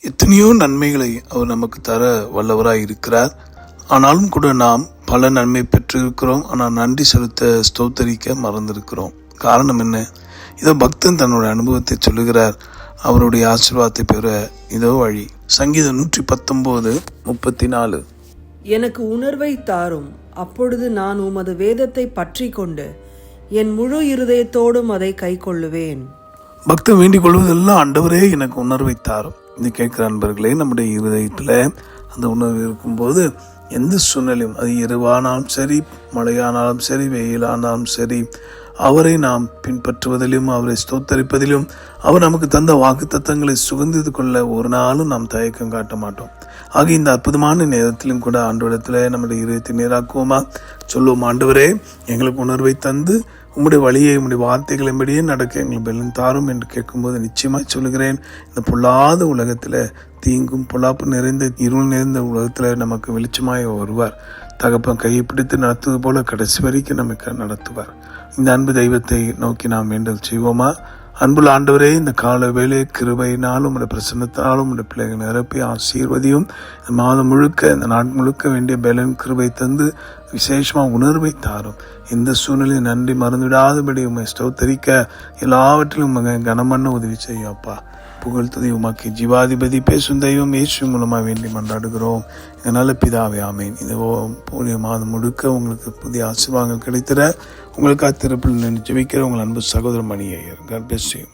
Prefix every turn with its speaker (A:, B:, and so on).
A: எத்தனையோ நன்மைகளை அவர் நமக்கு தர வல்லவராய் இருக்கிறார். ஆனாலும் கூட நாம் பல நன்மை பெற்றிருக்கிறோம். ஆனால் நன்றி செலுத்த ஸ்தோத்தரிக்க மறந்திருக்கிறோம். காரணம் என்ன? இதோ பக்தன் தன்னுடைய அனுபவத்தை சொல்லுகிறார். அவருடைய ஆசீர்வாதத்தை பெற இதோ வழி. சங்கீதம் 119:34.
B: எனக்கு உணர்வை தாரும், அப்பொழுது நான் உமது வேதத்தை பற்றி கொண்டு என் முழு இருதயத்தோடும் அதை கை கொள்ளுவேன்.
A: பக்தன் வேண்டிக் கொள்வதெல்லாம், ஆண்டவரே எனக்கு உணர்வை தாரும். இது கேட்கிற அன்பர்களே, நம்முடைய இருதயத்தில் அந்த உணர்வு இருக்கும்போது எந்த சூழ்நிலையும், அது இரவானாலும் சரி, மழையானாலும் சரி, வெயிலானாலும் சரி, அவரை நாம் பின்பற்றுவதிலும் அவரை ஸ்தோத்தரிப்பதிலும் அவர் நமக்கு தந்த வாக்கு தத்தங்களை சுகந்தித்து கொள்ள ஒரு நாளும் நாம் தயக்கம் காட்ட மாட்டோம். ஆக இந்த அற்புதமான நேரத்திலும் கூட ஆண்டவரிடத்தில் நம்முடைய இதயத்தை நேராக்குவோமா? சொல்லுவோம், ஆண்டவரே எங்களுக்கு உணர்வை தந்து உம்முடைய வழியை உம்முடைய வார்த்தைகளின்படியே நடக்க எங்களுக்கு பலன் தாரும் என்று கேட்கும்போது நிச்சயமாய் சொல்லுகிறேன், இந்த பொல்லாத உலகத்தில், தீங்கும் பொல்லாப்பு நிறைந்த இருள் நிறைந்த உலகத்தில் நமக்கு வெளிச்சமாய் வருவார். தகப்பன் கையை பிடித்து நடத்துவது போல கடைசி வரைக்கும் நமக்கு நடத்துவார். இந்த அன்பு தெய்வத்தை நோக்கி நாம் வேண்டல் செய்வோமா? அன்புள்ள ஆண்டவரே, இந்த கால வேலை கிருபையினாலும் உடைய பிரசன்னத்தினாலும் உடைய பிள்ளைகள் நிரப்பி ஆசீர்வதியும். இந்த மாதம் முழுக்க, இந்த நாள் முழுக்க வேண்டிய பலன் கிருபை தந்து விசேஷமாக உணர்வை தாரும். எந்த சூழ்நிலையும் நன்றி மறந்துவிடாதபடி உண்மை ஸ்தோத்தரிக்க எல்லாவற்றிலும் கனமண்ண உதவி செய்யும். அப்பா, புகழ்த்ததை உமாக்கி ஜீவாதிபதி பேசும் தெய்வம் இயேசு மூலமாக வேண்டி மன்றாடுகிறோம். இதனால பிதாவே, ஆமேன். இந்த போலிய மாதம் முழுக்க உங்களுக்கு புதிய ஆசீர்வாதங்கள் கிடைத்திட உங்களுக்கு அத்திருப்பில் ஜெபிக்கிற உங்கள் அன்பு சகோதரர் மணி ஐயர். God bless you.